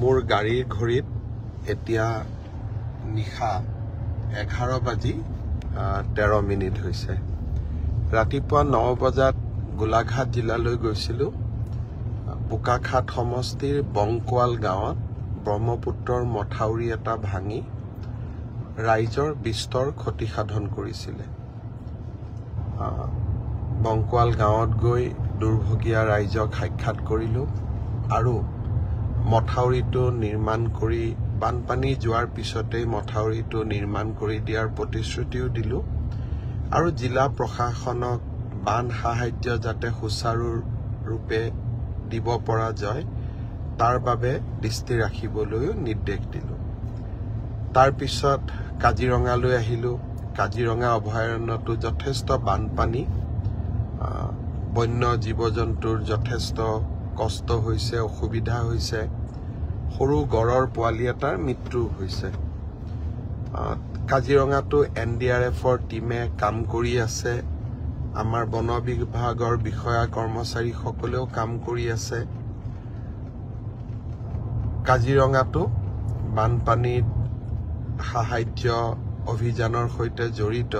মোৰ গাড়ীৰ ঘড়ীত এতিয়া নিশা 11:13 হৈছে। ৰাতিপুৱা 9 বজাত গোলাঘাট জিলালৈ গৈছিলোঁ। বোকাখাট সমষ্টিৰ বংকোৱাল গাঁৱত ব্ৰহ্মপুত্ৰৰ মথাউৰি এটা ভাঙি ৰাইজৰ বিস্তৰ ক্ষতি সাধন কৰিছিলে। বংকোৱাল গাঁৱত গৈ দুৰ্ভগীয়া ৰাইজক সাক্ষাৎ কৰিলোঁ আৰু মথাউৰিটো নিৰ্মাণ কৰি বানপানী যোৱাৰ পিছতেই মথাউৰিটো নিৰ্মাণ কৰি দিয়াৰ প্ৰতিশ্ৰুতিও দিলোঁ আৰু জিলা প্ৰশাসনক বান সাহায্য যাতে সুচাৰুৰূপে দিব পৰা যায় তাৰ বাবে দৃষ্টি ৰাখিবলৈও নিৰ্দেশ দিলোঁ। তাৰ পিছত কাজিৰঙালৈ আহিলোঁ। কাজিৰঙা অভয়াৰণ্যটো যথেষ্ট বানপানী, বন্য জীৱ-জন্তুৰ যথেষ্ট কষ্ট হৈছে, অসুবিধা হৈছে। সৰু গড়ৰ পোৱালি এটাৰ মৃত্যু হৈছে। কাজিৰঙাটো NDRFৰ টিমে কাম কৰি আছে। আমাৰ বন বিভাগৰ বিষয়া কৰ্মচাৰীসকলেও কাম কৰি আছে। কাজিৰঙাটো বানপানীত সাহায্য অভিযানৰ সৈতে জড়িত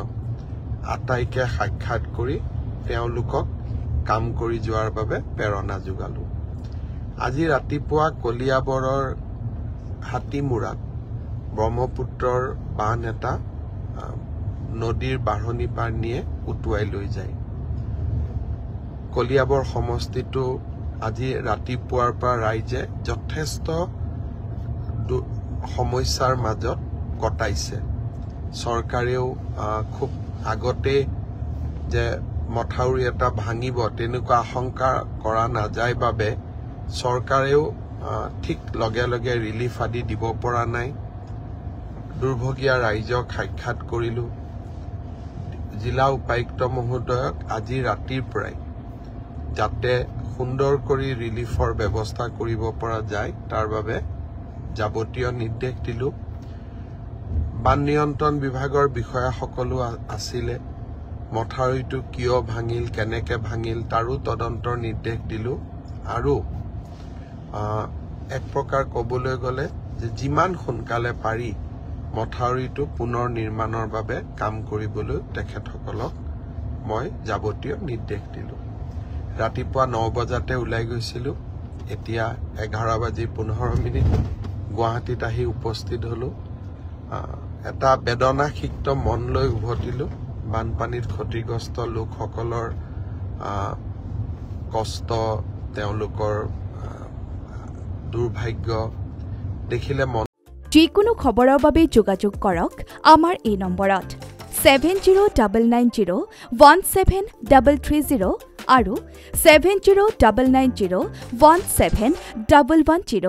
আটাইকে সাক্ষাৎ কৰি তেওঁলোকক কাম কৰি যোৱাৰ বাবে প্ৰেৰণা যোগালোঁ। আজি ৰাতিপুৱা কলিয়াবৰৰ হাতীমূৰাত ব্ৰহ্মপুত্ৰৰ বান এটা নদীৰ বাঢ়নি পাৰ নিয়ে উটুৱাই লৈ যায়। কলিয়াবৰ সমষ্টিটো আজি ৰাতিপুৱাৰ পৰা ৰাইজে যথেষ্ট সমস্যাৰ মাজত কটাইছে। চৰকাৰেও খুব আগতে যে মথাউৰি এটা ভাঙিব তেনেকুৱা আশংকা কৰা নাযায় বাবে চৰকাৰেও ঠিক লগে লগে ৰিলিফ আদি দিব পৰা নাই। দুৰ্ভগীয়া ৰাইজক সাক্ষাৎ কৰিলোঁ। জিলা উপায়ুক্ত মহোদয়ক আজি ৰাতিৰ পৰাই যাতে সুন্দৰ কৰি ৰিলিফৰ ব্যৱস্থা কৰিব পৰা যায় তাৰ বাবে যাৱতীয় নিৰ্দেশ দিলোঁ। বান নিয়ন্ত্ৰণ বিভাগৰ বিষয়াসকলো আছিলে। মথাউৰিটো কিয় ভাঙিল, কেনেকৈ ভাঙিল তাৰো তদন্তৰ নিৰ্দেশ দিলোঁ আৰু এক প্ৰকাৰ ক'বলৈ গ'লে যে যিমান সোনকালে পাৰি মথাউৰিটো পুনৰ নিৰ্মাণৰ বাবে কাম কৰিবলৈ তেখেতসকলক মই যাৱতীয় নিৰ্দেশ দিলোঁ। ৰাতিপুৱা 9 বজাতে ওলাই গৈছিলোঁ। এতিয়া 11:15 গুৱাহাটীত আহি উপস্থিত হ'লোঁ। এটা বেদনাসিক্ত মন লৈ উভতিলোঁ। বানপানীত ক্ষতিগ্ৰস্ত লোকসকলৰ কষ্ট, তেওঁলোকৰ দুৰ্ভাগ্য দেখিলে মন। যিকোনো খবৰৰ বাবে যোগাযোগ কৰক আমাৰ এই নম্বৰত 7099017330 আৰু 7099017110।